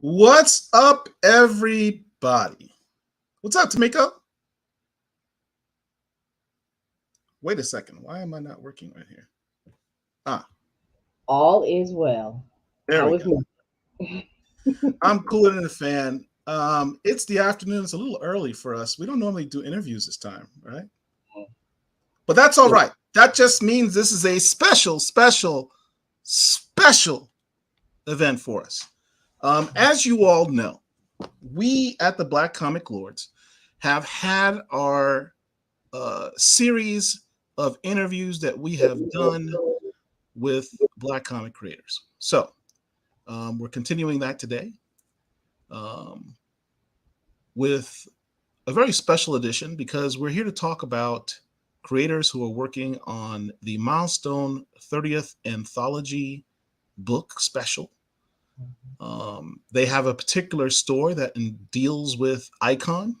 What's up, everybody? What's up, Tamiko? Wait a second. Why am I not working right here? Ah, All is well. there How we is go. it? I'm cooler than a fan. It's the afternoon. It's a little early for us. We don't normally do interviews this time, right? But that's all right. That just means this is a special event for us. As you all know, we at the Black Comic Lords have had our series of interviews that we have done with Black comic creators. So we're continuing that today um, with a very special edition because we're here to talk about creators who are working on the Milestone 30th Anthology book special. They have a particular story that deals with Icon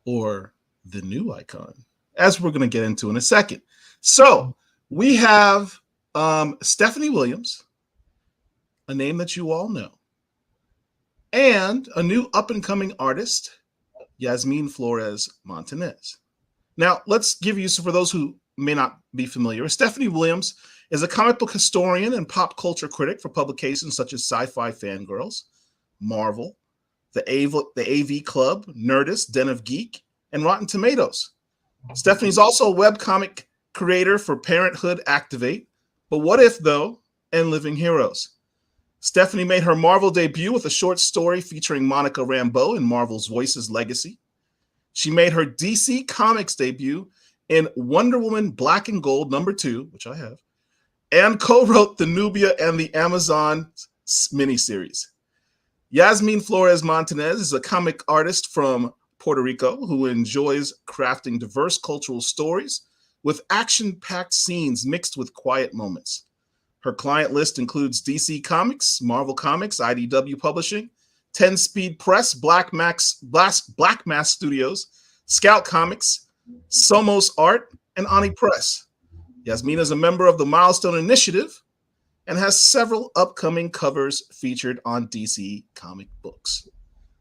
or the new Icon, as we're going to get into in a second. So we have Stephanie Williams, a name that you all know, and a new up-and-coming artist, Yasmín Flores Montañez. Now, let's give you, so for those who may not be familiar, Stephanie Williams is a comic book historian and pop culture critic for publications such as Sci-Fi Fangirls, Marvel, the AV Club, Nerdist, Den of Geek, and Rotten Tomatoes. Stephanie's also a webcomic creator for Parenthood Activate, But What If Though, and Living Heroes. Stephanie made her Marvel debut with a short story featuring Monica Rambeau in Marvel's Voices Legacy. She made her DC Comics debut in Wonder Woman Black and Gold #2, which I have, and co-wrote the Nubia and the Amazon miniseries. Yasmín Flores Montañez is a comic artist from Puerto Rico who enjoys crafting diverse cultural stories with action-packed scenes mixed with quiet moments. Her client list includes DC Comics, Marvel Comics, IDW Publishing, 10 Speed Press, Black Mass Studios, Scout Comics, Somos Art, and Oni Press. Yasmín is a member of the Milestone Initiative and has several upcoming covers featured on DC comic books.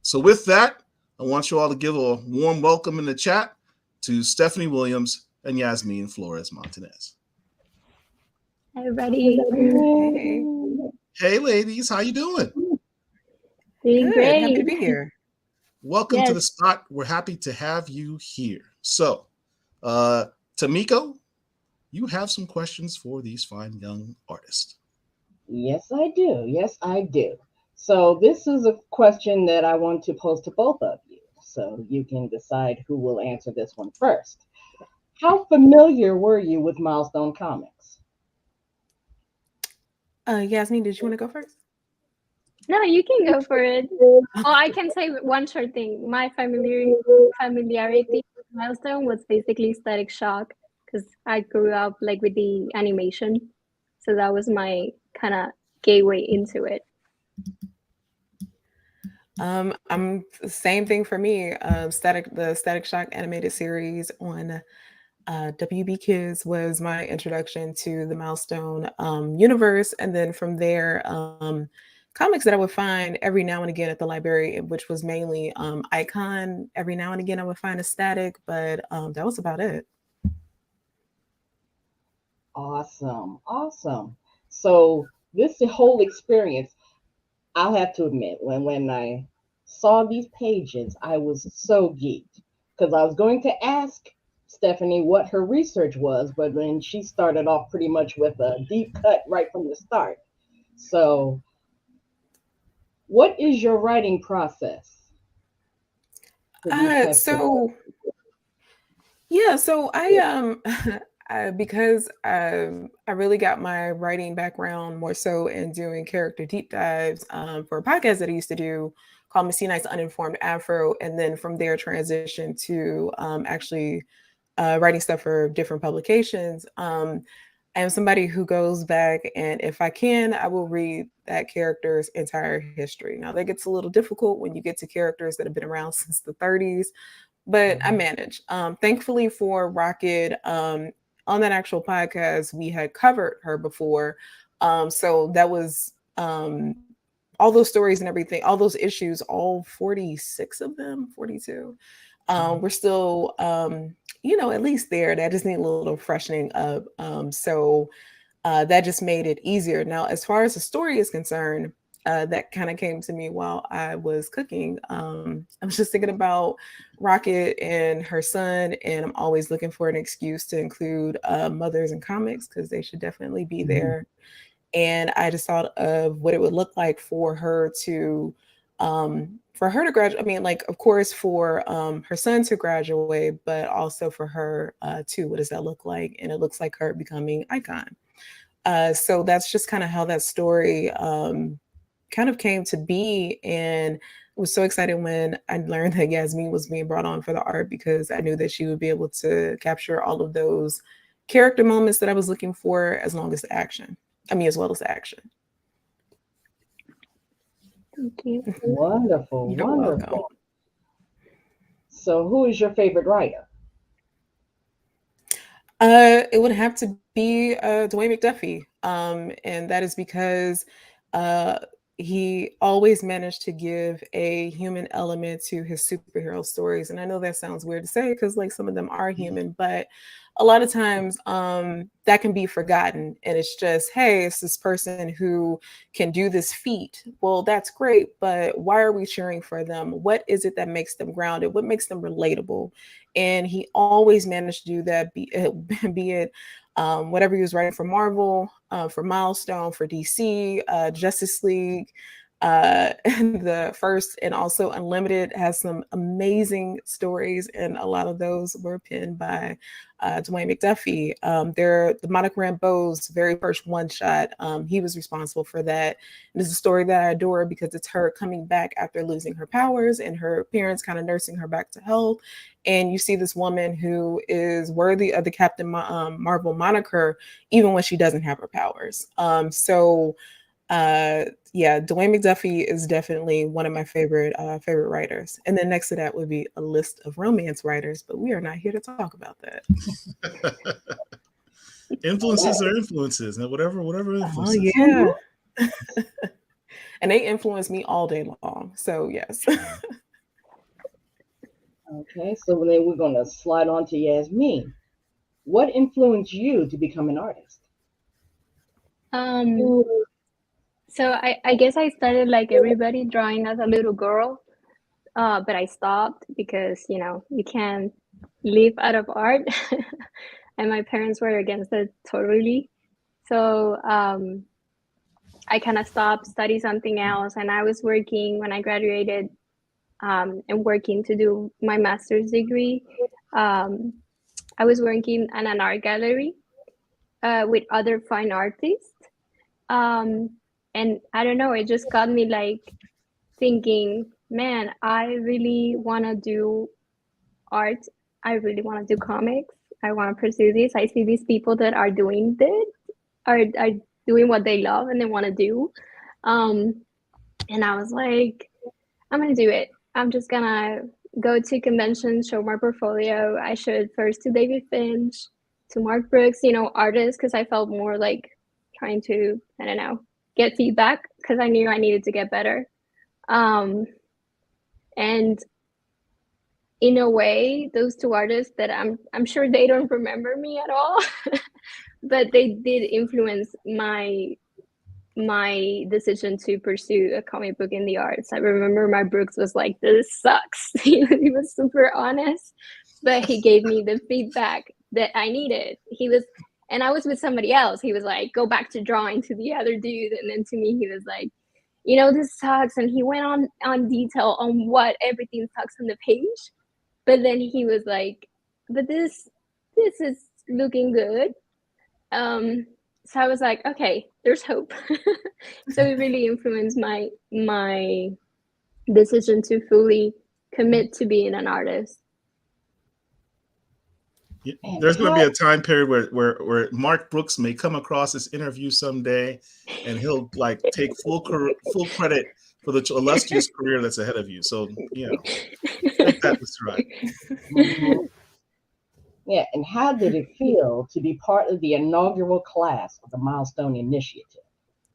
So with that, I want you all to give a warm welcome in the chat to Stephanie Williams and Yasmín Flores Montañez. Hey, everybody. Hey, ladies, how you doing? Doing Good. great. Happy to be here. Welcome to the spot. We're happy to have you here. So, Tamiko, you have some questions for these fine young artists. Yes, I do. Yes, I do. So this is a question that I want to pose to both of you. So you can decide who will answer this one first. How familiar were you with Milestone Comics? Yasmin, did you want to go first? No, you can go for it. Oh, I can say one short thing. My familiarity with Milestone was basically Static Shock because I grew up like with the animation, so that was my kind of gateway into it. I'm same thing for me. The Static Shock animated series on WB Kids was my introduction to the Milestone universe, and then from there, comics that I would find every now and again at the library, which was mainly Icon. Every now and again, I would find a Static, but that was about it. Awesome. So this whole experience, I'll have to admit, when I saw these pages, I was so geeked because I was going to ask Stephanie what her research was, but then she started off pretty much with a deep cut right from the start. So, what is your writing process? So I because I really got my writing background more so in doing character deep dives for a podcast that I used to do called Missy Knight's Uninformed Afro, and then from there transitioned to actually writing stuff for different publications. I am somebody who goes back, and if I can, I will read that character's entire history. Now, that gets a little difficult when you get to characters that have been around since the 30s, but I manage. Thankfully for Rocket, on that actual podcast, we had covered her before. So that was all those stories and everything, all those issues, all 46 of them, 42, we're still, at least there. That just need a little freshening up. So that just made it easier. Now, as far as the story is concerned, that kind of came to me while I was cooking. I was just thinking about Rocket and her son, and I'm always looking for an excuse to include mothers in comics because they should definitely be there. And I just thought of what it would look like for her to graduate. I mean, like, of course, for her son to graduate, but also for her too. What does that look like? And it looks like her becoming icon. So that's just kind of how that story kind of came to be. And I was so excited when I learned that Yasmín was being brought on for the art, because I knew that she would be able to capture all of those character moments that I was looking for, as well as the action. Thank you. Wonderful. You're Wonderful. welcome. So who is your favorite writer? It would have to be Dwayne McDuffie. And that is because he always managed to give a human element to his superhero stories. And I know that sounds weird to say because like some of them are human, but a lot of times that can be forgotten. And it's just, hey, it's this person who can do this feat. Well, that's great, but why are we cheering for them? What is it that makes them grounded? What makes them relatable? And he always managed to do that, be it whatever he was writing for Marvel, for Milestone, for DC, Justice League, and the first, and also Unlimited has some amazing stories, and a lot of those were penned by Dwayne McDuffie. The Monica Rambeau's very first one shot, he was responsible for that. And it's a story that I adore because it's her coming back after losing her powers and her parents kind of nursing her back to health. And you see this woman who is worthy of the Captain Marvel moniker, even when she doesn't have her powers. Dwayne McDuffie is definitely one of my favorite writers. And then next to that would be a list of romance writers, but we are not here to talk about that. Influences are influences, and whatever influences. Oh yeah. And they influence me all day long. So yes. Okay, so then we're going to slide on to Yasmín. What influenced you to become an artist? So I guess I started like everybody drawing as a little girl, but I stopped because, you can't live out of art. And my parents were against it totally. So I kind of stopped, studied something else. And I was working when I graduated and working to do my master's degree. I was working at an art gallery with other fine artists. And I don't know, it just got me like thinking, man, I really want to do art. I really want to do comics. I want to pursue this. I see these people that are doing this, are doing what they love and they want to do. And I was like, I'm going to do it. I'm just going to go to conventions, show my portfolio. I showed first to David Finch, to Mark Brooks, artists, because I felt more like trying to, I don't know, get feedback because I knew I needed to get better. And in a way, those two artists that I'm sure they don't remember me at all, but they did influence my decision to pursue a comic book in the arts. I remember my Brooks was like, this sucks. He was super honest, but he gave me the feedback that I needed. And I was with somebody else. He was like, go back to drawing to the other dude. And then to me, he was like, this sucks. And he went on detail on what everything sucks on the page. But then he was like, but this is looking good. So I was like, okay, there's hope. So it really influenced my decision to fully commit to being an artist. There's going to be a time period where Mark Brooks may come across this interview someday, and he'll like take full credit for the illustrious career that's ahead of you. So take that, Mr. Wright. Mm-hmm. Yeah, and how did it feel to be part of the inaugural class of the Milestone Initiative?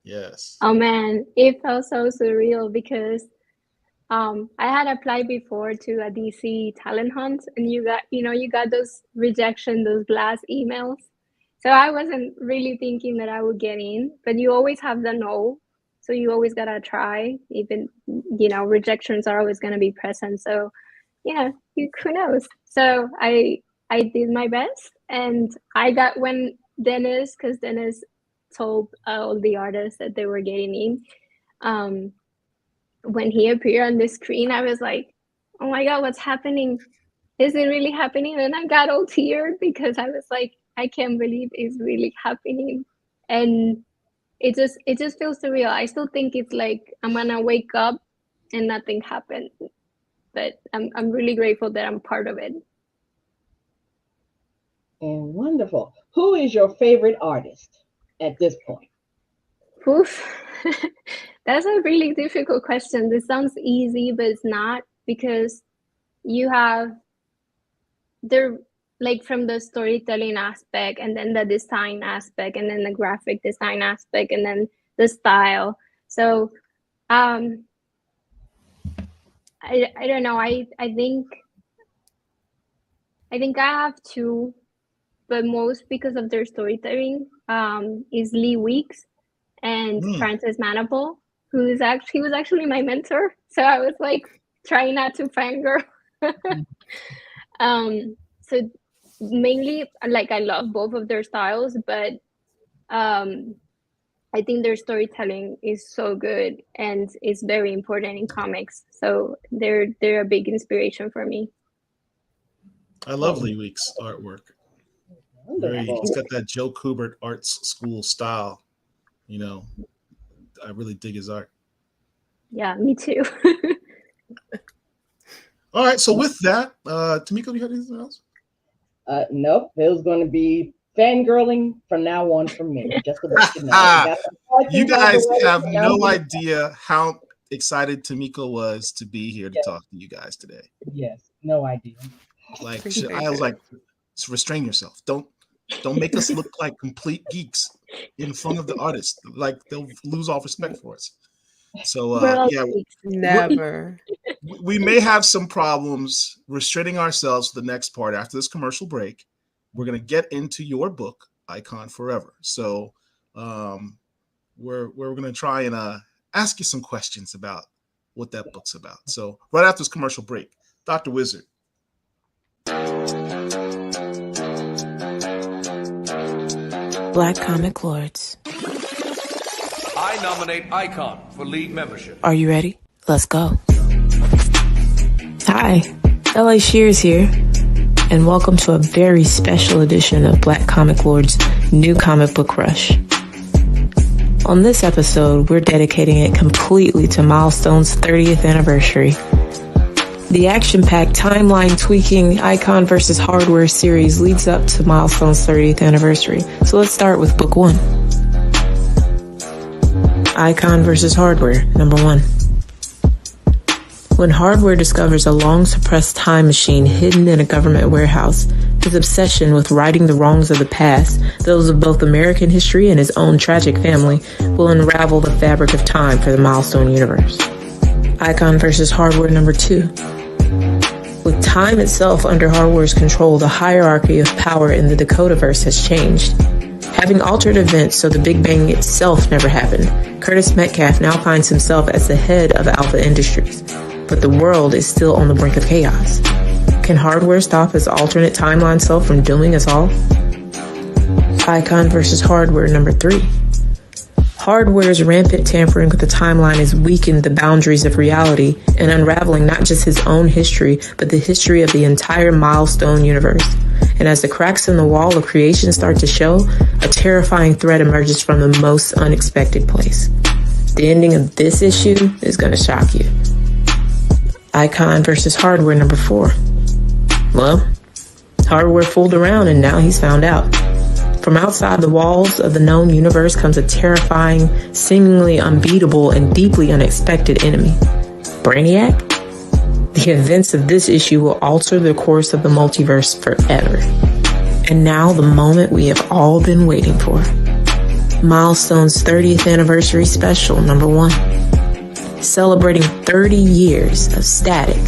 Yes. Oh man, it felt so surreal because I had applied before to a DC talent hunt, and you got those rejection, those blast emails. So I wasn't really thinking that I would get in, but you always have the no, so you always gotta try. Even rejections are always gonna be present. So yeah, who knows? So I did my best, and I got when because Dennis told all the artists that they were getting in. When he appeared on the screen, I was like, oh my God, what's happening? Is it really happening? And I got all teared because I was like, I can't believe it's really happening. And it just feels surreal. I still think it's like I'm gonna wake up and nothing happened. But I'm really grateful that I'm part of it. And wonderful. Who is your favorite artist at this point? Oof. That's a really difficult question. This sounds easy, but it's not, because you have like from the storytelling aspect, and then the design aspect, and then the graphic design aspect, and then the style. So I don't know. I think I have two, but most because of their storytelling is Lee Weeks and Frances Manapul, he was actually my mentor. So I was like trying not to fangirl. So mainly, like, I love both of their styles, but I think their storytelling is so good and it's very important in comics. So they're a big inspiration for me. I love Lee Weeks' artwork. He's got that Joe Kubert Arts School style. I really dig his art. Yeah, me too. All right, so with that, Tamiko, do you have anything else? Nope, it was going to be fangirling from now on from me. Just to let you know. You guys have no idea how excited Tamiko was to be here to talk to you guys today. Yes, no idea. Like, I was like, restrain yourself. Don't make us look like complete geeks in front of the artists. Like, they'll lose all respect for us. So never. We may have some problems restraining ourselves for the next part after this commercial break. We're going to get into your book, Icon Forever. So we're going to try and ask you some questions about what that book's about. So right after this commercial break, Dr. Wizard. Black Comic Lords. I nominate Icon for league membership. Are you ready? Let's go. Hi, LA Shears here, and welcome to a very special edition of Black Comic Lords' new comic book rush. On this episode, we're dedicating it completely to Milestone's 30th anniversary. The action-packed, timeline-tweaking Icon vs. Hardware series leads up to Milestone's 30th anniversary, so let's start with Book 1. Icon vs. Hardware, number 1. When Hardware discovers a long-suppressed time machine hidden in a government warehouse, his obsession with righting the wrongs of the past, those of both American history and his own tragic family, will unravel the fabric of time for the Milestone universe. Icon vs. Hardware, number 2. With time itself under Hardware's control, the hierarchy of power in the Dakotaverse has changed. Having altered events so the Big Bang itself never happened, Curtis Metcalf now finds himself as the head of Alpha Industries, but the world is still on the brink of chaos. Can Hardware stop his alternate timeline self from dooming us all? Icon vs. Hardware, number 3. Hardware's rampant tampering with the timeline has weakened the boundaries of reality and unraveling not just his own history, but the history of the entire Milestone universe. And as the cracks in the wall of creation start to show, a terrifying threat emerges from the most unexpected place. The ending of this issue is going to shock you. Icon vs. Hardware, number 4. Well, Hardware fooled around and now he's found out. From outside the walls of the known universe comes a terrifying, seemingly unbeatable, and deeply unexpected enemy. Brainiac? The events of this issue will alter the course of the multiverse forever. And now the moment we have all been waiting for. Milestone's 30th anniversary special, #1. Celebrating 30 years of Static,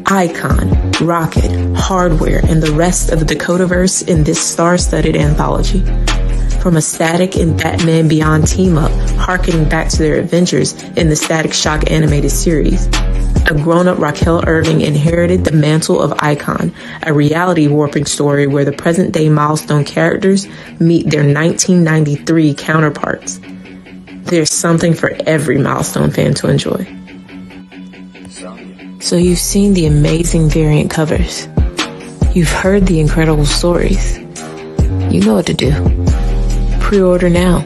Icon, Rocket, Hardware, and the rest of the Dakotaverse in this star-studded anthology. From a Static and Batman Beyond team-up, harkening back to their adventures in the Static Shock animated series, a grown-up Raquel Irving inherited the mantle of Icon, a reality-warping story where the present-day Milestone characters meet their 1993 counterparts. There's something for every Milestone fan to enjoy. So you've seen the amazing variant covers. You've heard the incredible stories. You know what to do. Pre-order now.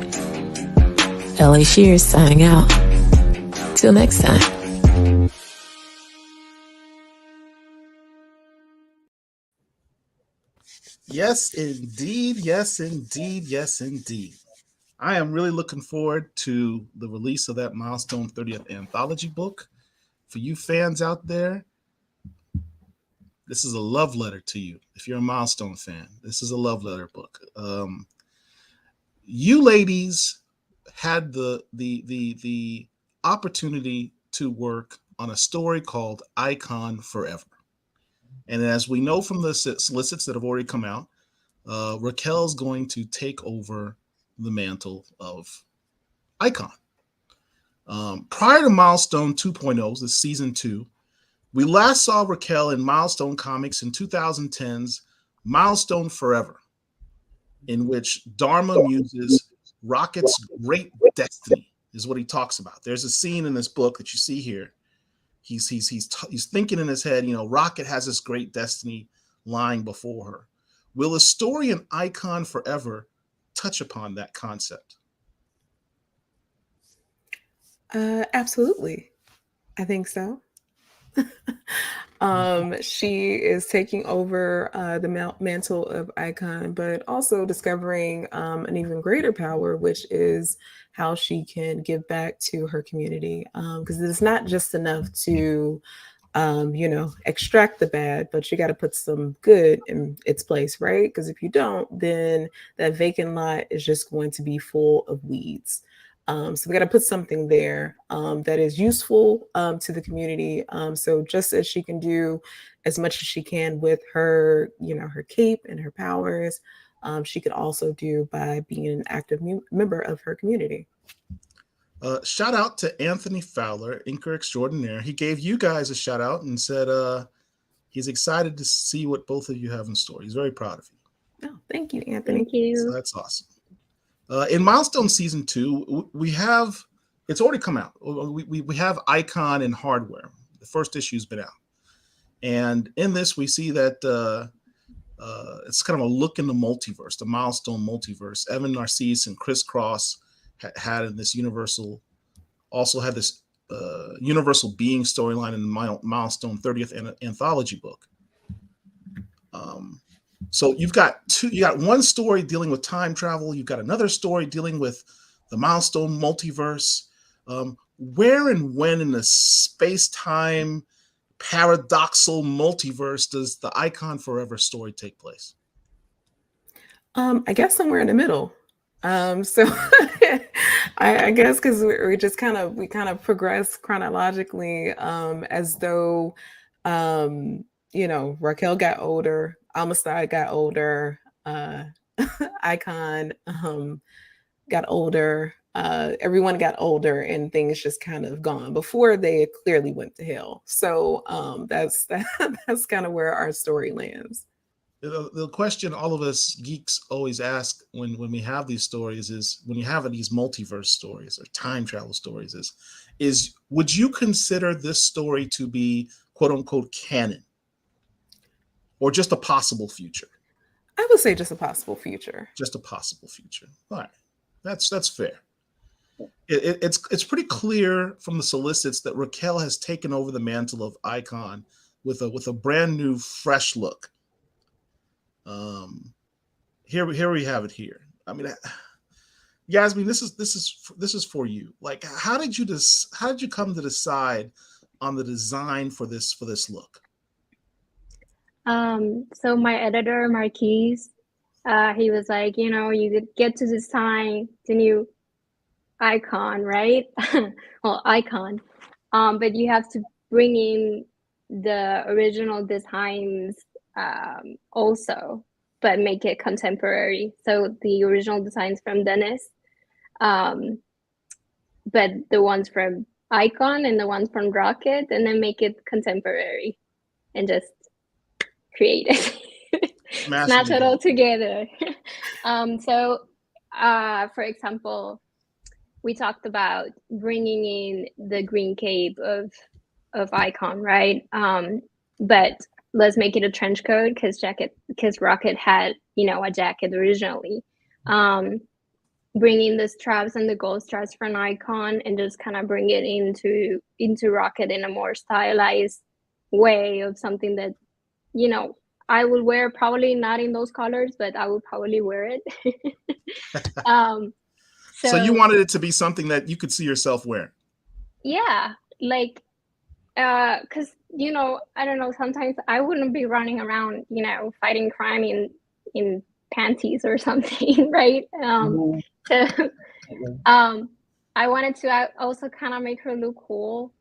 LA Shears signing out. Till next time. Yes, indeed. Yes, indeed. Yes, indeed. I am really looking forward to the release of that Milestone 30th anthology book. For you fans out there, this is a love letter to you. If you're a Milestone fan, this is a love letter book. You ladies had the opportunity to work on a story called Icon Forever. And as we know from the solicits that have already come out, Raquel's going to take over the mantle of Icon. Prior to Milestone 2.0, the season 2, we last saw Raquel in Milestone Comics in 2010's Milestone Forever, in which Dharma muses Rocket's great destiny, is what he talks about. There's a scene in this book that you see here. He's thinking in his head, you know, Rocket has this great destiny lying before her. Will a story in Icon Forever touch upon that concept? Absolutely. I think so. She is taking over the mantle of Icon, but also discovering an even greater power, which is how she can give back to her community. Because it's not just enough to, extract the bad, but you got to put some good in its place, right? Because if you don't, then that vacant lot is just going to be full of weeds. So we got to put something there that is useful to the community. So just as she can do as much as she can with her, her cape and her powers, she could also do by being an active member of her community. Shout out to Anthony Fowler, inker extraordinaire. He gave you guys a shout out and said he's excited to see what both of you have in store. He's very proud of you. Oh, thank you, Anthony. Thank you. So that's awesome. In Milestone Season 2, we have, it's already come out. We have Icon and Hardware. The first issue's been out. And in this, we see that it's kind of a look in the multiverse, the Milestone multiverse. Evan Narcisse and Chris Cross had in this Universal, also had this Universal Being storyline in the Milestone 30th anthology book. So you got one story dealing with time travel. You've got another story dealing with the Milestone multiverse. Where and when in the space-time paradoxal multiverse does the Icon Forever story take place? I guess somewhere in the middle. So I guess because we kind of progress chronologically, as though Raquel got older, Amistad got older, Icon got older, everyone got older, and things just kind of gone before they clearly went to hell. So that's kind of where our story lands. The question all of us geeks always ask when we have these stories is, when you have these multiverse stories or time travel stories, is would you consider this story to be quote unquote canon, or just a possible future? I would say just a possible future. Just a possible future. All right, that's fair. It's pretty clear from the solicits that Raquel has taken over the mantle of Icon with a brand new, fresh look. Here we have it here. I mean, Yasmin, this is for you. Like, how did you come to decide on the design for this look? So my editor Marquise he was like, you could get to design the new icon, right? Well, icon. But you have to bring in the original designs also, but make it contemporary. So the original designs from Dennis, but the ones from Icon and the ones from Rocket, and then make it contemporary and just create it. Smash it all together. So, for example, we talked about bringing in the green cape of Icon, right? But let's make it a trench coat because Rocket had a jacket originally. Bring in the straps and the gold straps from Icon and just kind of bring it into Rocket in a more stylized way of something that I would wear, probably not in those colors, but I would probably wear it. So you wanted it to be something that you could see yourself wearing. Yeah, like, because I don't know, sometimes I wouldn't be running around, fighting crime in panties or something, right? So, I wanted to also kind of make her look cool,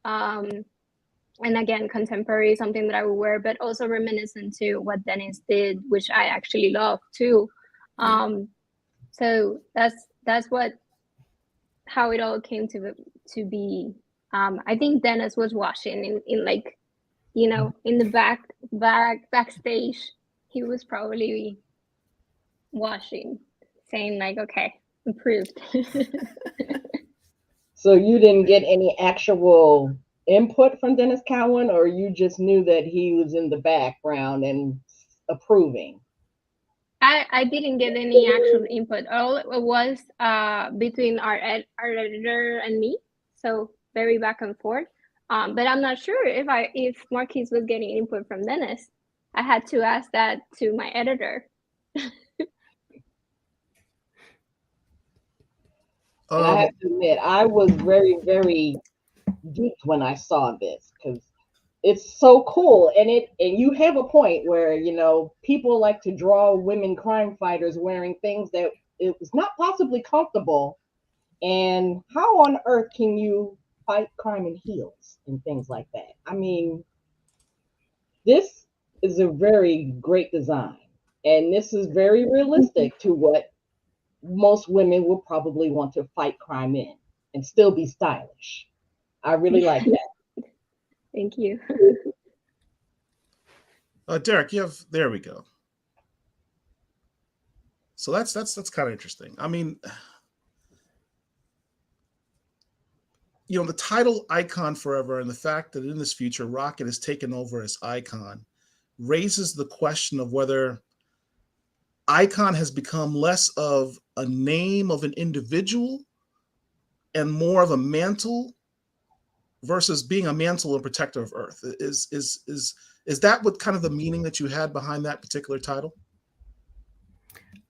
and again, contemporary, something that I would wear, but also reminiscent to what Dennis did, which I actually love too. So that's how it all came to be. I think Dennis was washing in like, in the backstage. He was probably washing, saying like, okay, approved. So you didn't get any actual input from Dennis Cowan, or you just knew that he was in the background and approving? I didn't get any actual input. All it was between our editor and me, so very back and forth. But I'm not sure if Marquise was getting input from Dennis. I had to ask that to my editor. And I have to admit, I was very, very geeked when I saw this because it's so cool. And you have a point where, people like to draw women crime fighters wearing things that it was not possibly comfortable. And how on earth can you fight crime in heels and things like that? I mean, this is a very great design. And this is very realistic to what most women will probably want to fight crime in and still be stylish. I really like that. Thank you. Derek, there we go. So that's kind of interesting. I mean, the title Icon Forever and the fact that in this future Rocket is taken over as Icon raises the question of whether Icon has become less of a name of an individual and more of a mantle versus being a mantle and protector of Earth. Is that what kind of the meaning that you had behind that particular title?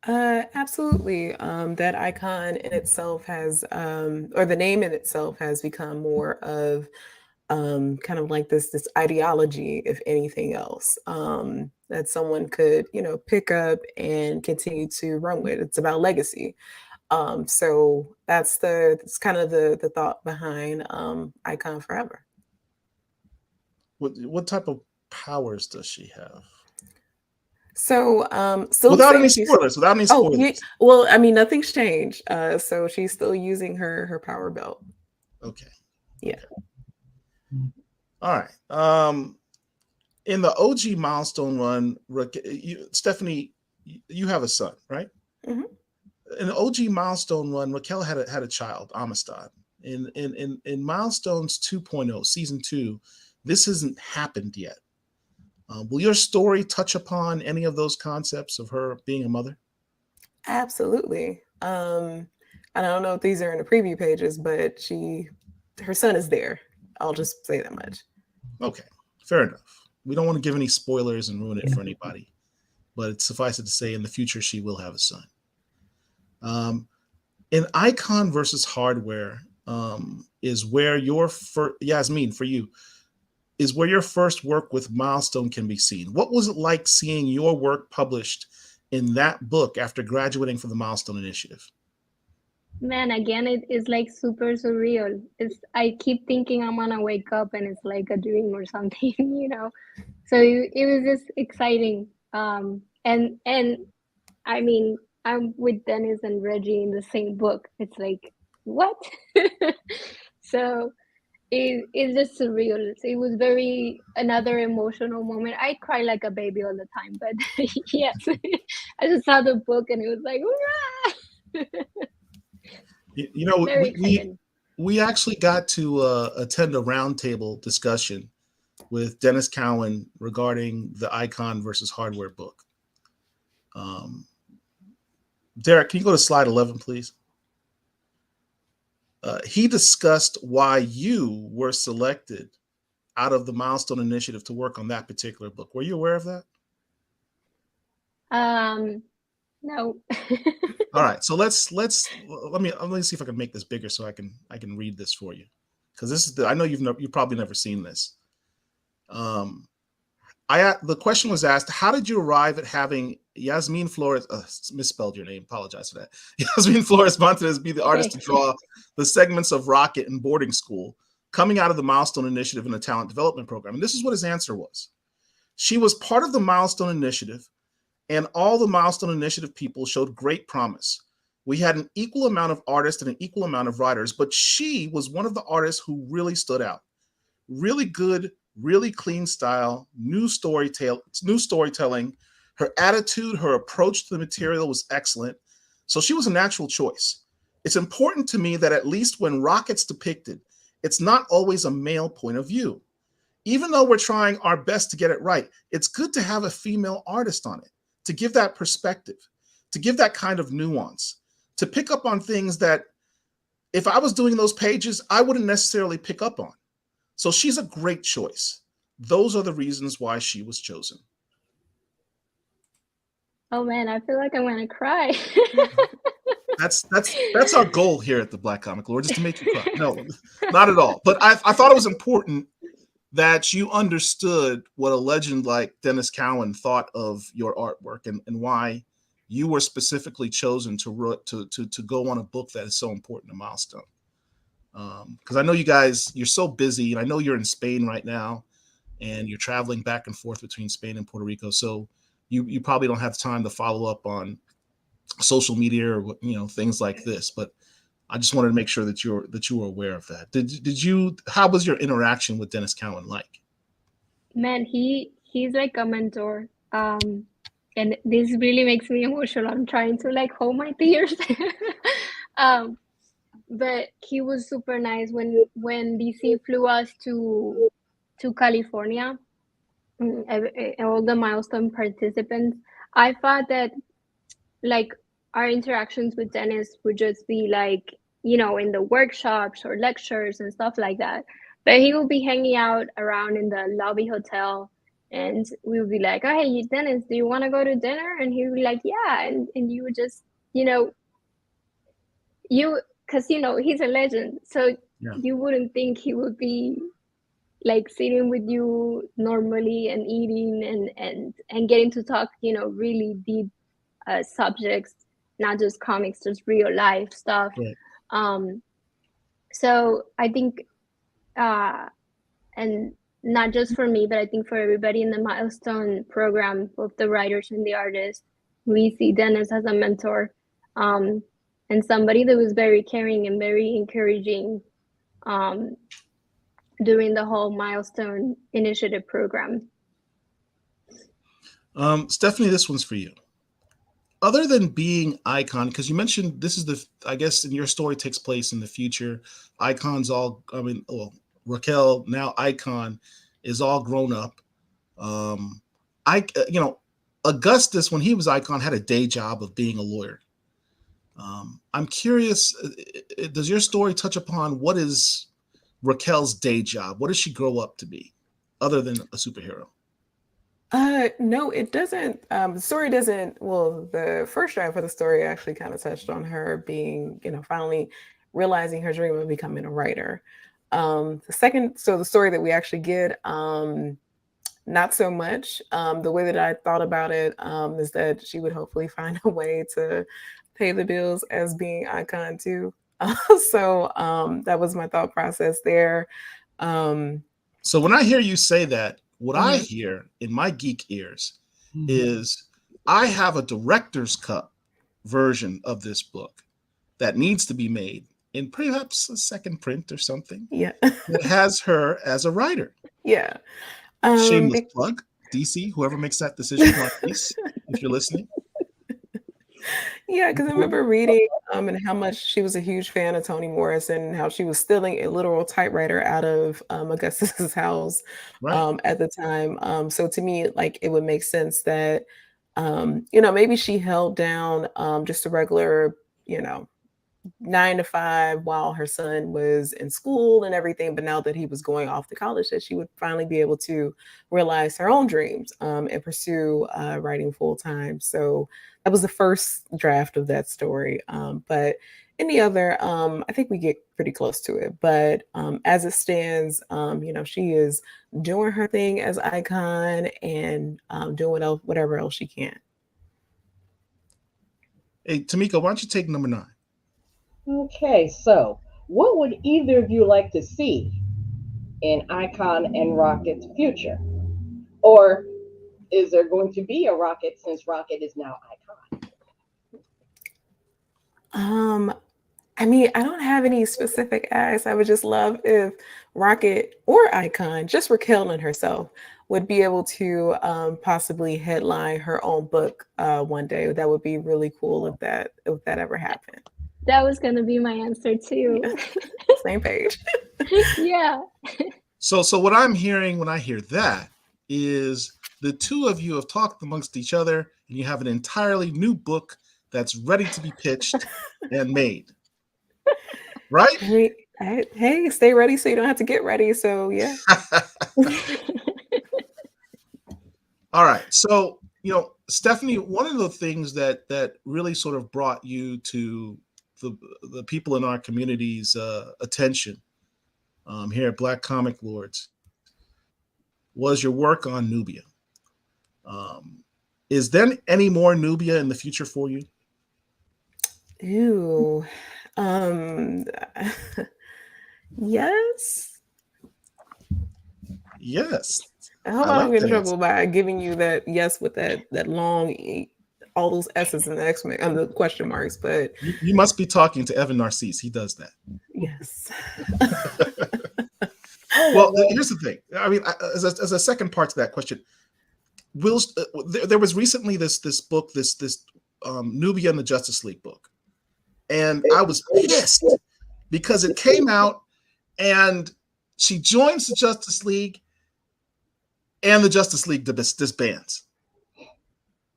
Absolutely. That icon in itself has, or the name in itself has become more of kind of like this ideology, if anything else, that someone could, pick up and continue to run with. It's about legacy. So that's kind of the thought behind Icon Forever. What type of powers does she have? So still without any spoilers. Well, I mean, nothing's changed. So she's still using her power belt. Okay. Yeah. All right. In the OG Milestone run, Stephanie, you have a son, right? Mm-hmm. In the OG Milestone run, Raquel had a child, Amistad. In Milestones 2.0, season 2, this hasn't happened yet. Will your story touch upon any of those concepts of her being a mother? Absolutely. I don't know if these are in the preview pages, but her son is there. I'll just say that much. Okay, fair enough. We don't want to give any spoilers and ruin it for anybody, but suffice it to say, in the future, she will have a son. In Icon versus Hardware is where your first, Yasmín, for you, is where your first work with Milestone can be seen. What was it like seeing your work published in that book after graduating from the Milestone Initiative? Man, again, it is like super surreal. I keep thinking I'm gonna wake up and it's like a dream or something, you know. So it was just exciting. And I mean, I'm with Dennis and Reggie in the same book. It's like, what? So it's just surreal. It was another emotional moment. I cry like a baby all the time, but yes, I just saw the book and it was like, hurrah! You know, Very excited. we actually got to attend a roundtable discussion with Dennis Cowan regarding the Icon versus Hardware book. Derek, can you go to slide 11, please? He discussed why you were selected out of the Milestone Initiative to work on that particular book. Were you aware of that? No. All right, so let me see if I can make this bigger so I can read this for you, because this is I know you've probably never seen this. The question was asked: how did you arrive at having Yasmín Flores, misspelled your name, apologize for that, Yasmín Flores Montañez be the artist to draw the segments of Rocket in boarding school, coming out of the Milestone Initiative and the Talent Development Program? And this is what his answer was. She was part of the Milestone Initiative, and all the Milestone Initiative people showed great promise. We had an equal amount of artists and an equal amount of writers, but she was one of the artists who really stood out. Really good, really clean style, new storytelling. Her attitude, her approach to the material was excellent. So she was a natural choice. It's important to me that at least when Rocket's depicted, it's not always a male point of view. Even though we're trying our best to get it right, it's good to have a female artist on it, to give that perspective, to give that kind of nuance, to pick up on things that if I was doing those pages, I wouldn't necessarily pick up on. So she's a great choice. Those are the reasons why she was chosen. Oh man, I feel like I'm gonna cry. That's our goal here at the Black Comic Lord, just to make you cry. No, not at all. But I thought it was important that you understood what a legend like Dennis Cowan thought of your artwork and why you were specifically chosen to go on a book that is so important to Milestone. Because I know you guys, you're so busy, and I know you're in Spain right now, and you're traveling back and forth between Spain and Puerto Rico. So you probably don't have time to follow up on social media or things like this. But I just wanted to make sure that you were aware of that. Did you? How was your interaction with Dennis Cowan like? Man, he's like a mentor. And this really makes me emotional. I'm trying to like hold my tears. But he was super nice when DC flew us to California, all the Milestone participants. I thought that like our interactions with Dennis would just be like, in the workshops or lectures and stuff like that. But he will be hanging out around in the lobby hotel, and we would be like, oh, hey, Dennis, do you want to go to dinner? And he would be like, yeah. And you would just, because he's a legend, so yeah. You wouldn't think he would be like sitting with you normally and eating and getting to talk really deep subjects, not just comics, just real life stuff. Right. So I think and not just for me, but I think for everybody in the Milestone program, both the writers and the artists, we see Dennis as a mentor. And somebody that was very caring and very encouraging during the whole Milestone Initiative program. Stephanie, this one's for you. Other than being Icon, because you mentioned this is I guess in your story takes place in the future. Icon's Raquel, now Icon, is all grown up. Augustus, when he was Icon, had a day job of being a lawyer. I'm curious, does your story touch upon what is Raquel's day job? What does she grow up to be other than a superhero? No, it doesn't. The story doesn't. Well, the first draft for the story actually kind of touched on her being, finally realizing her dream of becoming a writer. The story that we actually get, not so much. The way that I thought about it is that she would hopefully find a way to pay the bills as being Icon too. So that was my thought process there. So when I hear you say that, what I Mhm. hear in my geek ears is I have a director's cut version of this book that needs to be made in perhaps a second print or something Yeah. that has her as a writer. Yeah. Shameless Be- plug, DC, whoever makes that decision, Marquise, if you're listening. Yeah, because I remember reading and how much she was a huge fan of Toni Morrison and how she was stealing a literal typewriter out of Augustus's house Right. at the time. So to me, like it would make sense that you know, maybe she held down just a regular, you know, 9 to 5 while her son was in school and everything. But now that he was going off to college, that she would finally be able to realize her own dreams and pursue writing full time. So that was the first draft of that story. But any other, I think we get pretty close to it. But as it stands, you know, she is doing her thing as Icon and doing whatever else she can. Hey, Tamika, why don't you take number 9? Okay, so what would either of you like to see in Icon and Rocket's future? Or is there going to be a Rocket since Rocket is now Icon? I mean, I don't have any specific acts. I would just love if Rocket or Icon, just Raquel and herself, would be able to possibly headline her own book one day. That would be really cool if that ever happened. That was gonna be my answer too. Yeah. Same page. Yeah. So what I'm hearing when I hear that is the two of you have talked amongst each other and you have an entirely new book that's ready to be pitched and made. Right? I mean, hey, stay ready so you don't have to get ready. So yeah. All right. So, you know, Stephanie, one of the things that really sort of brought you to the people in our community's attention here at Black Comic Lords was your work on Nubia. Is there any more Nubia in the future for you? Ew. Yes. Yes. I hope I don't get in trouble by giving you that yes with that long all those S's and the exclamation and the question marks, but you must be talking to Evan Narcisse. He does that. Yes. Well, here's the thing. I mean, as a second part to that question, there was recently this book, this Nubia and the Justice League book, and I was pissed because it came out and she joins the Justice League, and the Justice League disbands.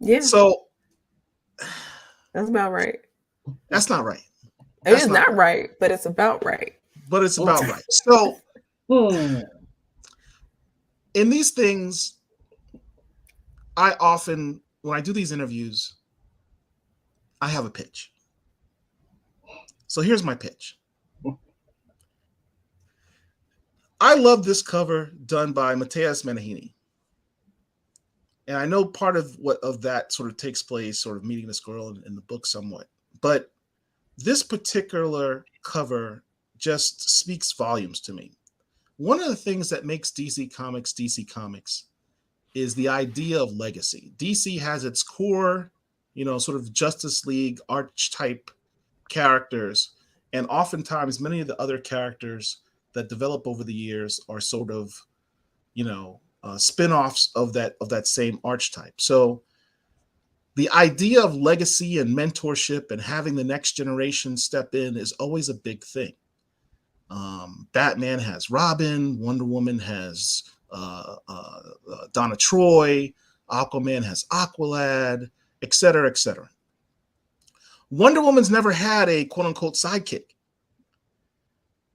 Yeah. So that's about right. That's not right. It is not right, but it's about right. But it's about right. So in these things, I often, when I do these interviews, I have a pitch. So here's my pitch. I love this cover done by Mateus Menahini. And I know part of that sort of takes place, sort of meeting this girl in the book somewhat. But this particular cover just speaks volumes to me. One of the things that makes DC Comics is the idea of legacy. DC has its core, you know, sort of Justice League archetype characters. And oftentimes many of the other characters that develop over the years are sort of, you know, spin-offs of that same archetype. So the idea of legacy and mentorship and having the next generation step in is always a big thing. Batman has Robin, Wonder Woman has Donna Troy, Aquaman has Aqualad, et cetera, et cetera. Wonder Woman's never had a quote-unquote sidekick.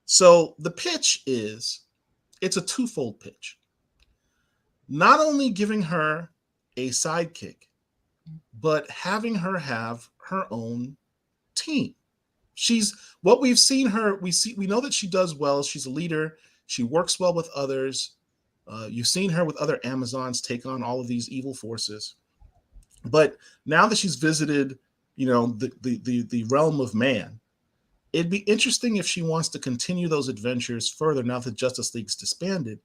So the pitch is, it's a twofold pitch. Not only giving her a sidekick, but having her have her own team. She's what we've seen her. We know that she does well. She's a leader. She works well with others. You've seen her with other Amazons take on all of these evil forces. But now that she's visited, the realm of man, it'd be interesting if she wants to continue those adventures further now that Justice League's disbanded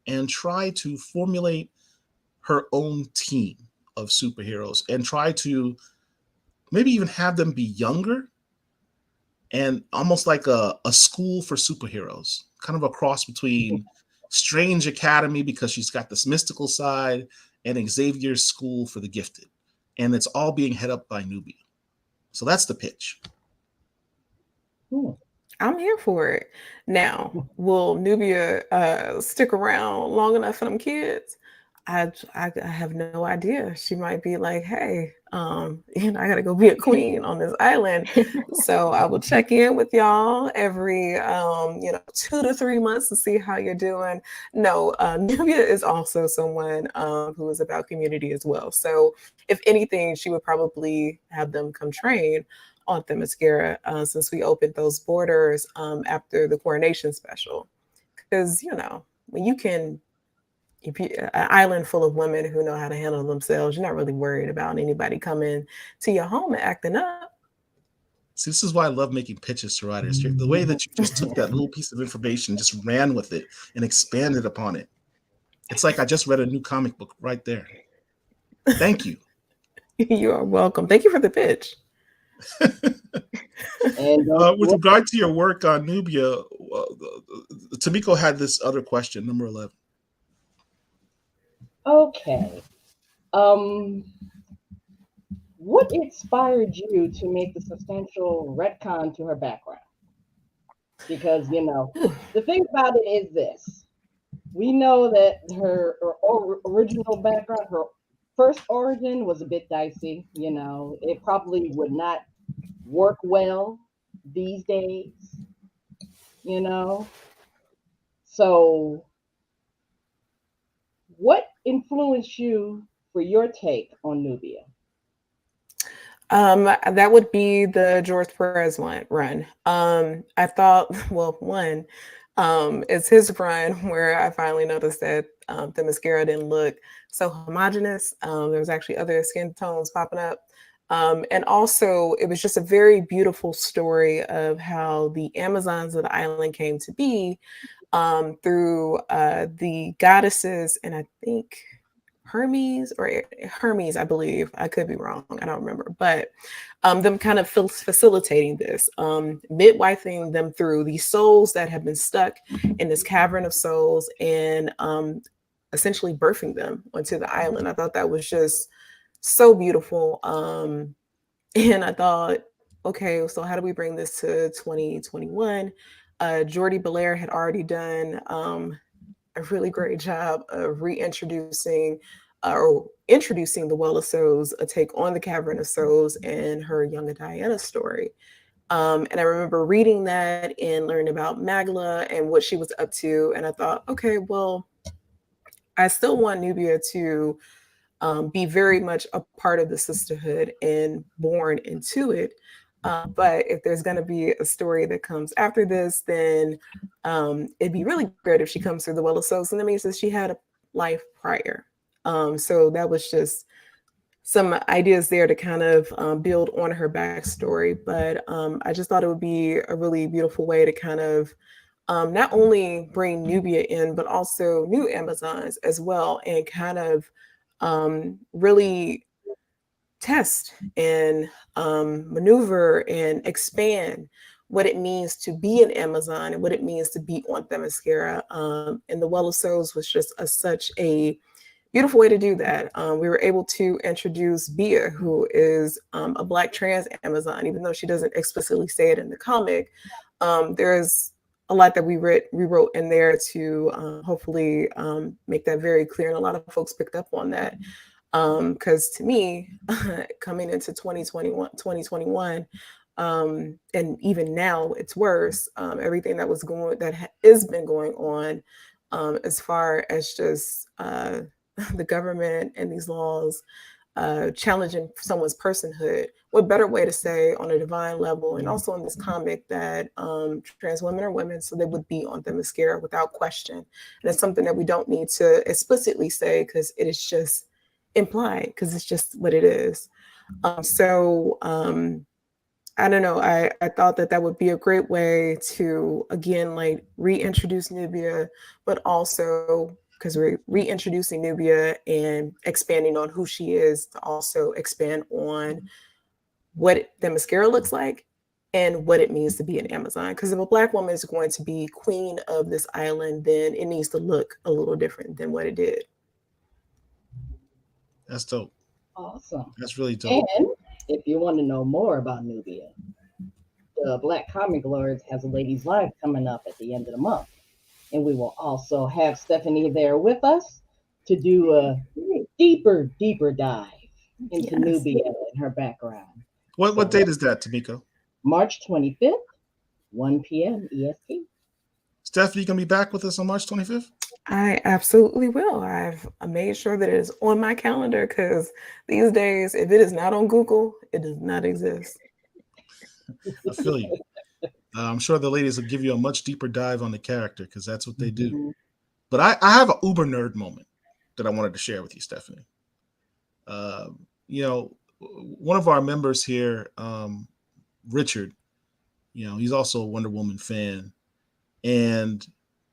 and try to formulate her own team of superheroes and try to maybe even have them be younger and almost like a school for superheroes, kind of a cross between Strange Academy, because she's got this mystical side, and Xavier's School for the Gifted. And it's all being head up by Nubia. So that's the pitch. I'm here for it. Now, will Nubia stick around long enough for them kids? I have no idea. She might be like, hey, I gotta go be a queen on this island. So I will check in with y'all every 2 to 3 months to see how you're doing. No, Nubia is also someone who is about community as well. So if anything, she would probably have them come train on Themyscira since we opened those borders after the coronation special. Because, when you can an island full of women who know how to handle themselves, you're not really worried about anybody coming to your home and acting up. See, this is why I love making pitches to writers. The way that you just took that little piece of information, just ran with it and expanded upon it. It's like I just read a new comic book right there. Thank you. You are welcome. Thank you for the pitch. And with regard to your work on Nubia, Tamiko had this other question, number 11. Okay. What inspired you to make the substantial retcon to her background? Because, the thing about it is this. We know that her original background, her first origin was a bit dicey. It probably would not work well these days, So what influenced you for your take on Nubia? That would be the George Perez run. I thought, one, it's his run where I finally noticed that the mascara didn't look so homogenous. There was actually other skin tones popping up. And also, it was just a very beautiful story of how the Amazons of the island came to be through the goddesses, and I think Hermes, I believe. I could be wrong. I don't remember. But them kind of facilitating this, midwifing them through these souls that have been stuck in this cavern of souls and essentially birthing them onto the island. I thought that was just so beautiful. And I thought, okay, so how do we bring this to 2021? Jordi Belair had already done a really great job of reintroducing or introducing the Well of Souls, a take on the Cavern of Souls and her Young Diana story. And I remember reading that and learning about Magla and what she was up to. And I thought, okay, well, I still want Nubia to be very much a part of the sisterhood and born into it. But if there's going to be a story that comes after this, then it'd be really great if she comes through the Well of Souls. And that means that she had a life prior. So that was just some ideas there to kind of build on her backstory. But I just thought it would be a really beautiful way to kind of not only bring Nubia in, but also new Amazons as well, and kind of really test and maneuver and expand what it means to be an Amazon and what it means to be on Themyscira. And the Well of Souls was just such a beautiful way to do that. We were able to introduce Bia, who is a Black trans Amazon, even though she doesn't explicitly say it in the comic. There's a lot that we wrote in there to hopefully make that very clear. And a lot of folks picked up on that. Because to me, coming into 2021, and even now it's worse. Everything that has been going on, as far as just the government and these laws challenging someone's personhood, what better way to say on a divine level, and also in this comic, that trans women are women, so they would be on the mascara without question. And it's something that we don't need to explicitly say because it is just implied, because it's just what it is. I don't know. I thought that would be a great way to, again, like reintroduce Nubia, but also because we're reintroducing Nubia and expanding on who she is, to also expand on what the mascara looks like and what it means to be an Amazon. Because if a Black woman is going to be queen of this island, then it needs to look a little different than what it did. That's dope. Awesome. That's really dope. And if you want to know more about Nubia, the Black Comic Lords has a ladies' live coming up at the end of the month. And we will also have Stephanie there with us to do a deeper dive into Nubia and her background. What date is that, Tamiko? March 25th, 1 p.m. EST. Stephanie, you going to be back with us on March 25th? I absolutely will. I've made sure that it is on my calendar, because these days, if it is not on Google, it does not exist. I feel you. I'm sure the ladies will give you a much deeper dive on the character, because that's what they do. Mm-hmm. But I have an uber nerd moment that I wanted to share with you, Stephanie. One of our members here, Richard, he's also a Wonder Woman fan. And,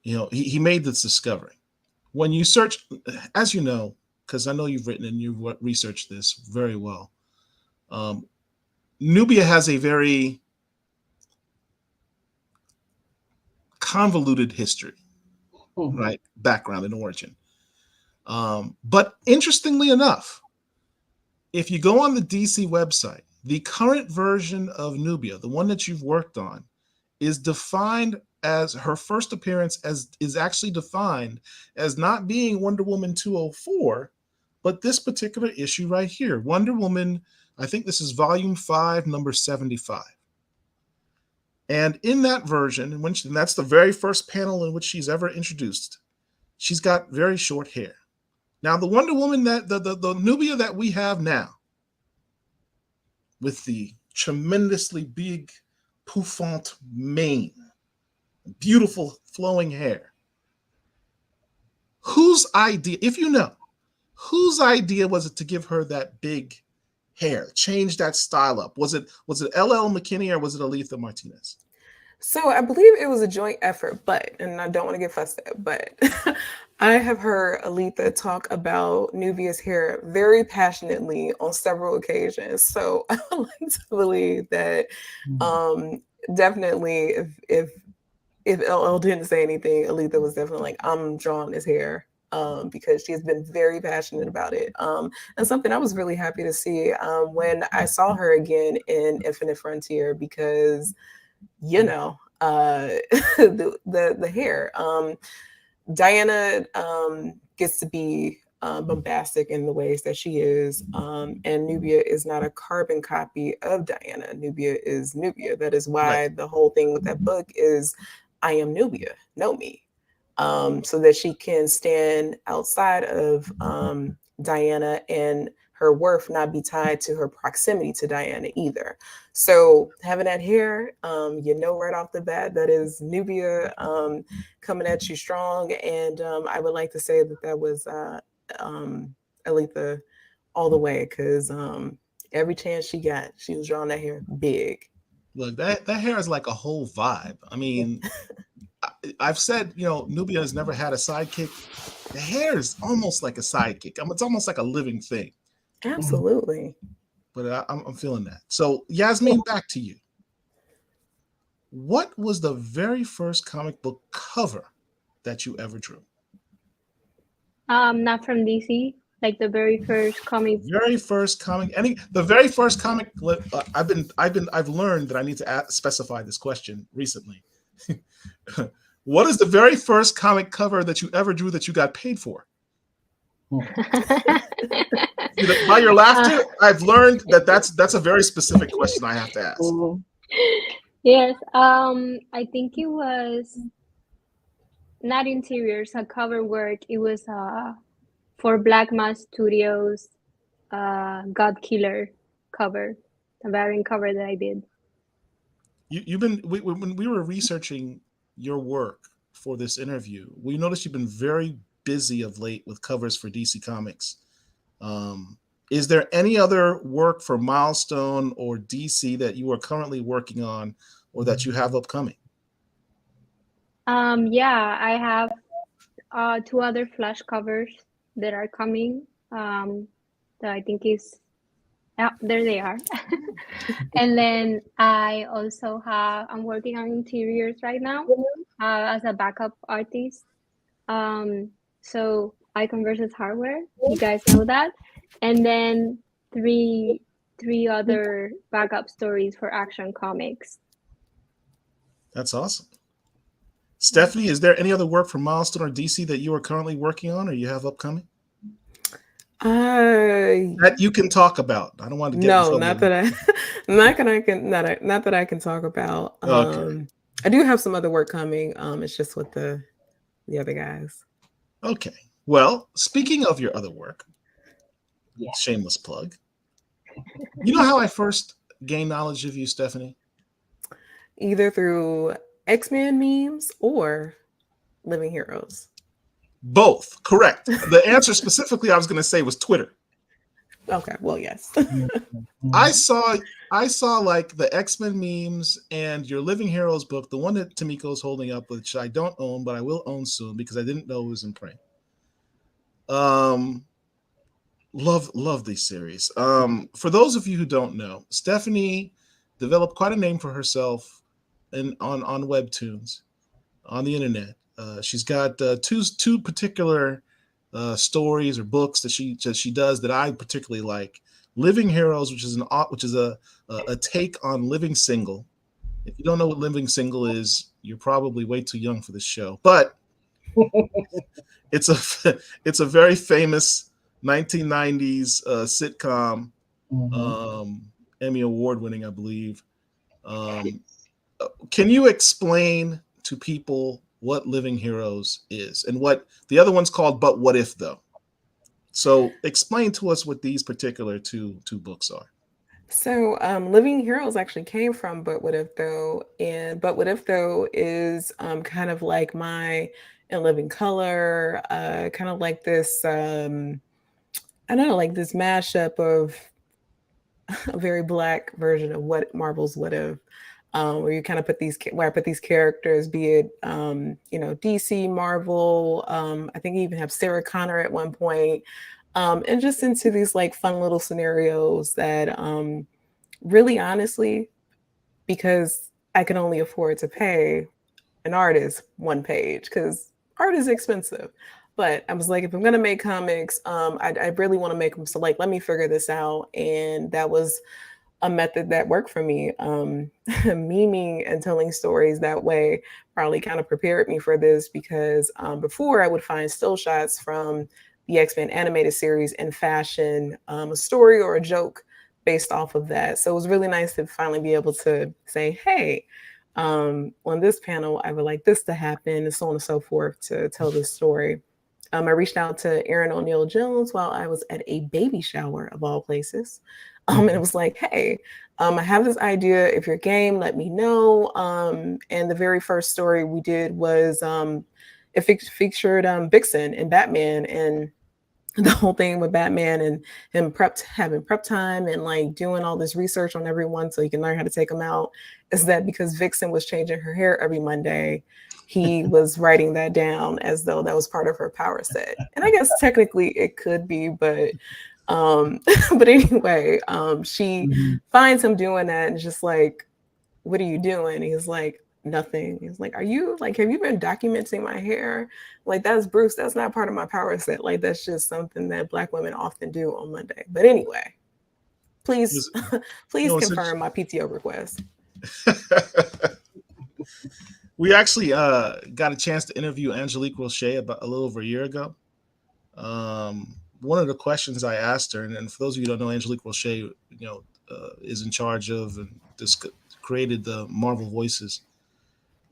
he made this discovery. When you search, as you know, because I know you've written and you've researched this very well, Nubia has a very convoluted history, right? Background and origin. But interestingly enough, if you go on the DC website, the current version of Nubia, the one that you've worked on, is defined as, her first appearance is actually defined as not being Wonder Woman 204, but this particular issue right here, Wonder Woman, I think this is volume 5, number 75. And in that version, and that's the very first panel in which she's ever introduced, she's got very short hair. Now, the Wonder Woman, the Nubia that we have now, with the tremendously big, pouffant mane, beautiful flowing hair, whose idea, if you know, whose idea was it to give her that big hair, change that style up? Was it LL McKinney or was it Aletha Martinez? So I believe it was a joint effort, and I don't want to get fussed at, but I have heard Aletha talk about Nubia's hair very passionately on several occasions. So I like to believe that definitely if LL didn't say anything, Aletha was definitely like, I'm drawing his hair. Because she has been very passionate about it. And something I was really happy to see when I saw her again in Infinite Frontier, because, the hair. Diana gets to be bombastic in the ways that she is. And Nubia is not a carbon copy of Diana. Nubia is Nubia. That is why the whole thing with that book is, I am Nubia, know me. So that she can stand outside of Diana and her worth not be tied to her proximity to Diana either. So having that hair, right off the bat, that is Nubia coming at you strong. And I would like to say that was Aletha all the way, because every chance she got, she was drawing that hair big. Look, that hair is like a whole vibe. I mean, I've said, Nubia has never had a sidekick. The hair is almost like a sidekick. It's almost like a living thing. Absolutely. But I'm feeling that. So, Yasmín, back to you. What was the very first comic book cover that you ever drew? Not from DC. Like the very first comic. Very first comic. The very first comic. I've learned that I need to specify this question recently. What is the very first comic cover that you ever drew that you got paid for? By your laughter, I've learned that's a very specific question I have to ask. Yes, I think it was not interiors, a cover work. It was for Black Mass Studios God Killer cover, a variant cover that I did. When we were researching your work for this interview, we noticed you've been very busy of late with covers for DC Comics. Is there any other work for Milestone or DC that you are currently working on or that you have upcoming? Yeah, I have 2 other flash covers that are coming. That I think is, yeah, there they are. And then I also I'm working on interiors right now as a backup artist. So Icon versus Hardware, you guys know that. And then three other backup stories for Action Comics. That's awesome. Stephanie, is there any other work from Milestone or DC that you are currently working on or you have upcoming? That you can talk about. I don't want to get in trouble. Not that I can talk about. Okay. I do have some other work coming. It's just with the other guys. Okay. Well, speaking of your other work, shameless plug. You know how I first gained knowledge of you, Stephanie? Either through X-Men memes or Living Heroes. Both, correct. The answer specifically I was going to say was Twitter. Okay, well, yes. I saw like the X-Men memes and your Living Heroes book, the one that Tamiko's holding up, which I don't own, but I will own soon because I didn't know it was in print. Love these series. For those of you who don't know, Stephanie developed quite a name for herself on Webtoons, on the internet. She's got two particular stories or books that she does that I particularly like. Living Heroes, which is a take on Living Single. If you don't know what Living Single is, you're probably way too young for this show. But it's a very famous 1990s sitcom, Emmy Award winning, I believe. Can you explain to people what Living Heroes is and what the other one's called, But What If, though? So explain to us what these particular two books are. So Living Heroes actually came from But What If, though? And But What If, though is kind of like my In Living Color, kind of like this, I don't know, like this mashup of a very Black version of what Marvel's What If. Where you kind of where I put these characters, be it, DC, Marvel, I think you even have Sarah Connor at one point, and just into these like fun little scenarios that really honestly, because I can only afford to pay an artist one page because art is expensive. But I was like, if I'm going to make comics, I really want to make them. So like, let me figure this out. And that was a method that worked for me. Memeing and telling stories that way probably kind of prepared me for this because before I would find still shots from the X-Men animated series and fashion a story or a joke based off of that. So it was really nice to finally be able to say, hey, on this panel, I would like this to happen and so on and so forth to tell this story. I reached out to Aaron O'Neal Jones while I was at a baby shower of all places. And it was like, hey, I have this idea. If you're game, let me know. And the very first story we did was it featured Vixen and Batman, and the whole thing with Batman and him having prep time and like doing all this research on everyone so he can learn how to take them out is that because Vixen was changing her hair every Monday, he was writing that down as though that was part of her power set. And I guess technically it could be, but anyway, she finds him doing that and just like, what are you doing? He's like, nothing. He's like, have you been documenting my hair? Like, that's Bruce. That's not part of my power set. Like, that's just something that Black women often do on Monday. But anyway, please confirm my PTO request. We actually got a chance to interview Angelique Roche about a little over a year ago. One of the questions I asked her, and for those of you who don't know, Angelique Roche, is in charge of and just created the Marvel Voices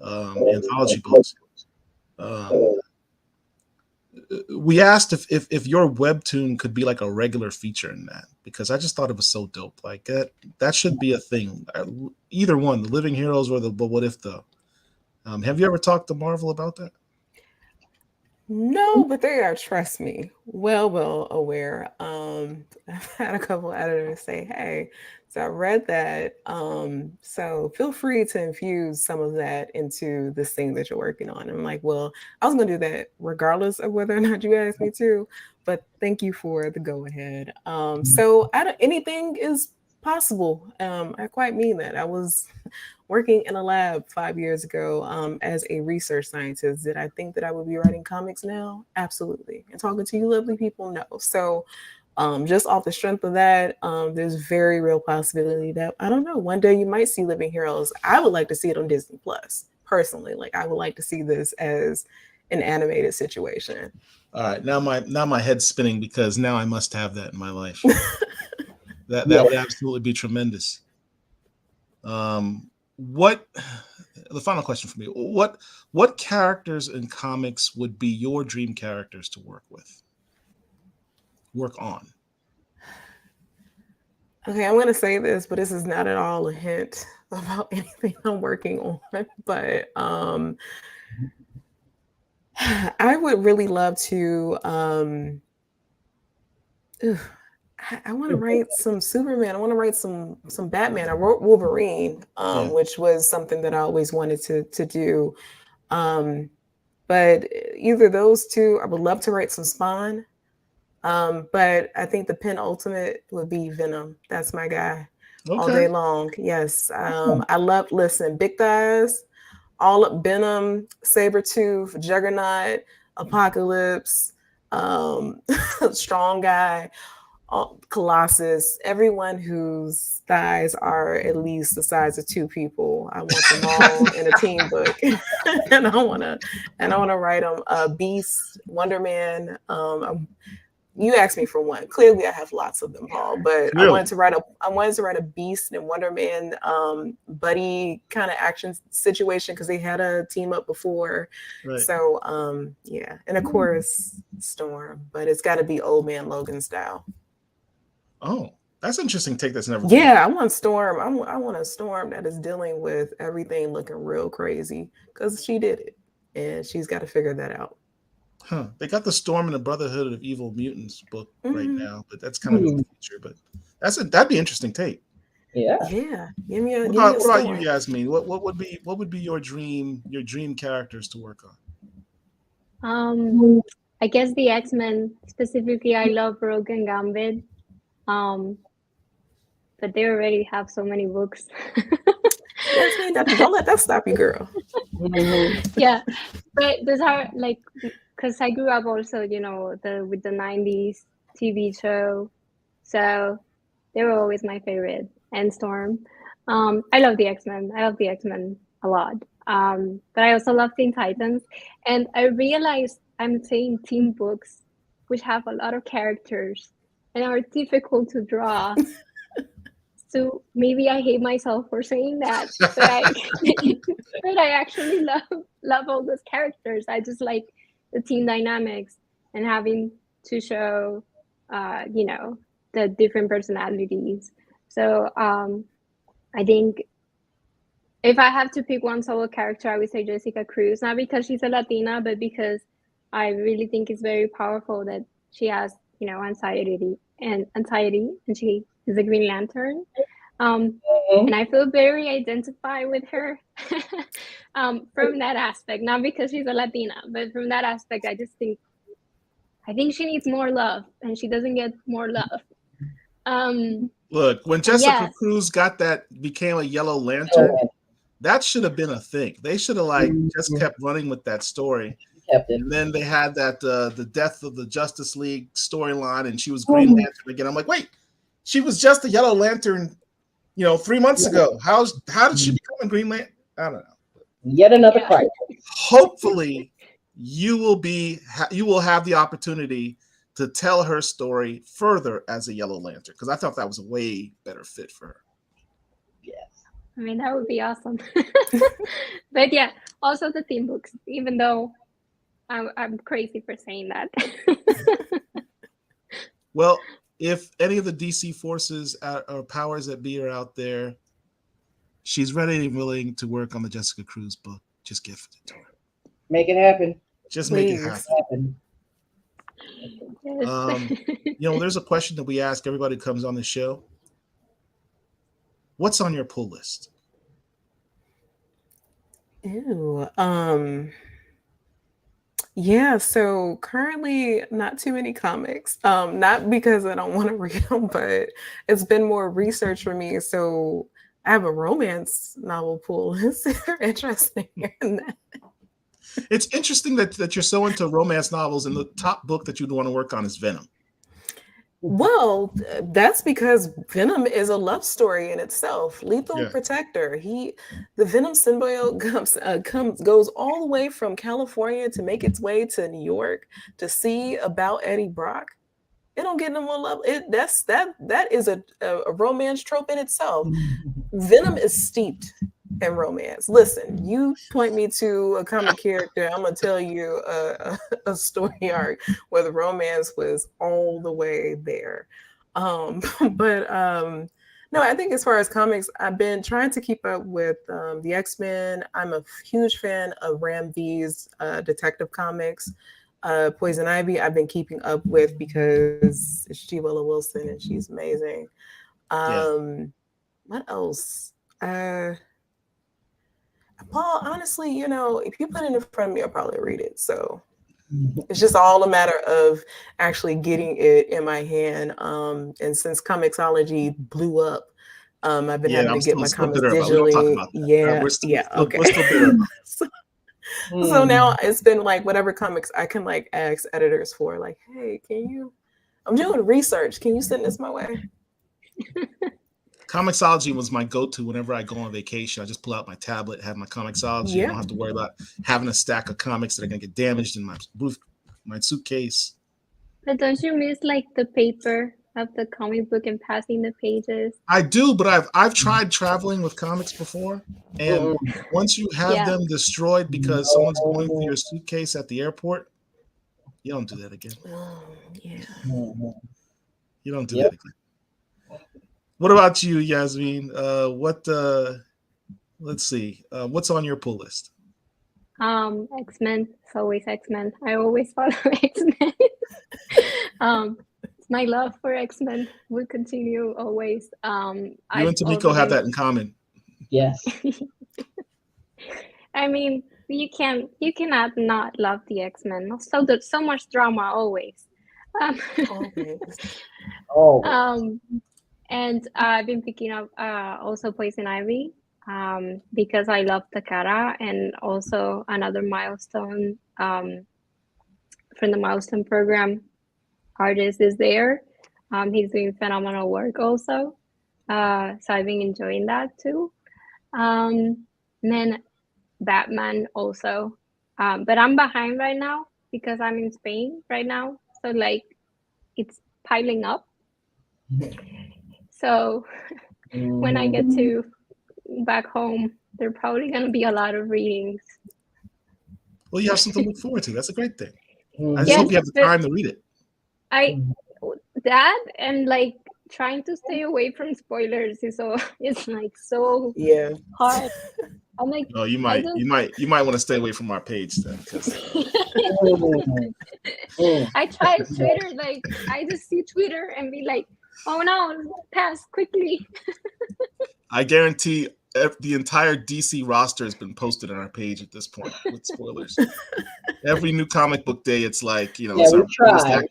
anthology books. we asked if your webtoon could be like a regular feature in that, because I just thought it was so dope. Like that should be a thing. Either one, the Living Heroes or the But What If Though. Have you ever talked to Marvel about that? No, but they are, trust me, well aware. I've had a couple editors say, hey, so I read that. So feel free to infuse some of that into this thing that you're working on. And I'm like, well, I was gonna do that regardless of whether or not you asked me to, but thank you for the go ahead. So anything is possible. I quite mean that. I was working in a lab 5 years ago as a research scientist. Did I think that I would be writing comics now? Absolutely. And talking to you lovely people, no. So just off the strength of that, there's very real possibility that, I don't know, one day you might see Living Heroes. I would like to see it on Disney Plus, personally. Like, I would like to see this as an animated situation. All right, now my head's spinning, because now I must have that in my life. that would absolutely be tremendous. What the final question for me, what characters in comics would be your dream characters to work on? Okay, I'm gonna say this, but this is not at all a hint about anything I'm working on. But I would really love to I want to write some Superman. I want to write some Batman. I wrote Wolverine, which was something that I always wanted to do. But either those two, I would love to write some Spawn. But I think the penultimate would be Venom. That's my guy. Okay. All day long. Yes. I love, Big Thighs, all up Venom, Sabretooth, Juggernaut, Apocalypse, Strong Guy, Colossus, everyone whose thighs are at least the size of two people. I want them all in a team book. and I wanna write them. Beast, Wonder Man. You asked me for one. Clearly, I have lots of them, Paul. But really? I wanted to write a Beast and Wonder Man buddy kind of action situation, because they had a team up before. Right. So yeah, and of course Storm, but it's got to be Old Man Logan style. Oh, that's interesting take. That's never. Yeah, I want Storm. I want a Storm that is dealing with everything looking real crazy, because she did it, and she's got to figure that out. Huh. They got the Storm and the Brotherhood of Evil Mutants book right now, but that's kind of a feature. But that'd be interesting take. Yeah. Yeah. What about you, Yasmin? What would be your dream characters to work on? I guess the X-Men, specifically. I love Rogue and Gambit. But they already have so many books. Don't let that stop you, girl. Yeah, but those are like, because I grew up also, with the 90s TV show, so they were always my favorite. And Storm. I love the X-Men. I love the X-Men a lot. But I also love Teen Titans, and I realized I'm saying teen books, which have a lot of characters and are difficult to draw. So maybe I hate myself for saying that, but I actually love all those characters. I just like the team dynamics and having to show, the different personalities. So I think if I have to pick one solo character, I would say Jessica Cruz, not because she's a Latina, but because I really think it's very powerful that she has, anxiety, and she is a Green Lantern. And I feel very identified with her from that aspect, not because she's a Latina, but from that aspect, I think she needs more love, and she doesn't get more love. Look, when Jessica Cruz became a Yellow Lantern, that should have been a thing. They should have just kept running with that story. And then they had that the death of the Justice League storyline, and she was Green Lantern again. I'm like, wait, she was just a Yellow Lantern, 3 months ago. How did she become a Green Lantern? I don't know. Yet another crisis. Hopefully, you will have the opportunity to tell her story further as a Yellow Lantern, because I thought that was a way better fit for her. Yes. I mean, that would be awesome. But yeah, also the theme books, even though I'm crazy for saying that. Well, if any of the DC forces or powers that be are out there, she's ready and willing to work on the Jessica Cruz book. Just give it to her. Make it happen. Just Please. make it happen. Yes. There's a question that we ask everybody who comes on the show. What's on your pull list? Ew. Yeah, so currently not too many comics. Not because I don't want to read them, but it's been more research for me. So I have a romance novel pool list. If you're interested in that. It's interesting that you're so into romance novels, and the top book that you'd want to work on is Venom. Well, that's because Venom is a love story in itself. Lethal Protector. The Venom symbiote goes all the way from California to make its way to New York to see about Eddie Brock. It don't get no more love. That is a romance trope in itself. Venom is steeped in romance. Listen, you point me to a comic character, I'm gonna tell you a story arc where the romance was all the way there. No, I think as far as comics, I've been trying to keep up with the X-Men. I'm a huge fan of Ram V's detective comics. Poison Ivy I've been keeping up with because it's G. Willow Wilson and she's amazing. What else? Paul, honestly, if you put it in front of me, I'll probably read it. So it's just all a matter of actually getting it in my hand. And since Comixology blew up, I've been having to get my comics digitally. We're still Okay. bitter about it. So now it's been like whatever comics I can like ask editors for, like, hey, I'm doing research. Can you send this my way? Comixology was my go-to whenever I go on vacation. I just pull out my tablet, have my Comixology. I don't have to worry about having a stack of comics that are going to get damaged in my suitcase. But don't you miss like the paper of the comic book and passing the pages? I do, but I've tried traveling with comics before, and once you have them destroyed because someone's going through your suitcase at the airport, you don't do that again. You don't do that again. What about you, Yasmin? Let's see. What's on your pull list? X-Men. It's always X-Men. I always follow X-Men. My love for X-Men will continue always. You and Tamiko have that in common. Yes. I mean, you cannot not love the X-Men. So there's so much drama always. And I've been picking up also Poison Ivy because I love Takara, and also another Milestone from the Milestone program artist is there. He's doing phenomenal work also. So I've been enjoying that too. And then Batman also. But I'm behind right now because I'm in Spain right now. So like it's piling up. So when I get to back home, there are probably going to be a lot of readings. Well, you have something to look forward to. That's a great thing. I just hope you have the time to read it. That and like trying to stay away from spoilers is it's like so hard. I'm like, no, you might want to stay away from our page then, because I try Twitter. Like I just see Twitter and be like, oh no, pass quickly. I guarantee the entire DC roster has been posted on our page at this point with spoilers. Every new comic book day, it's like, we try.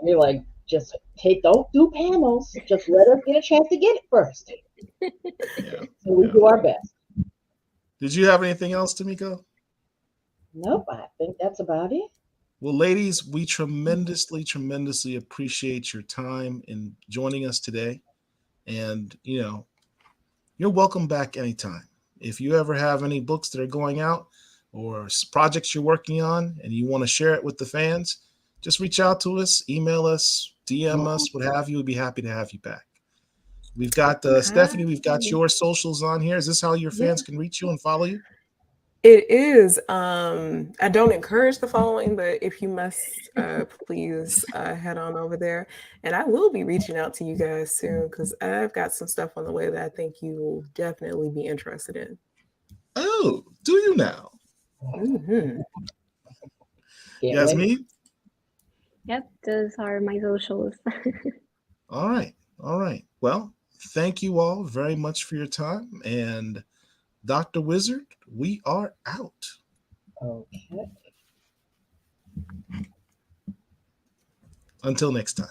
You're like, just don't do panels. Just let us get a chance to get it first. So we do our best. Did you have anything else, Tamiko? Nope, I think that's about it. Well, ladies, we tremendously appreciate your time in joining us today. And, you're welcome back anytime. If you ever have any books that are going out or projects you're working on and you want to share it with the fans, just reach out to us, email us, DM us, what have you. We'd be happy to have you back. We've got Stephanie, we've got your socials on here. Is this how your fans can reach you and follow you? It is. I don't encourage the following, but if you must, please head on over there. And I will be reaching out to you guys soon because I've got some stuff on the way that I think you will definitely be interested in. Oh, do you now? Mm-hmm. Yasmín? Yep, those are my socials. All right. All right. Well, thank you all very much for your time. And Dr. Wizard, we are out. Okay. Until next time.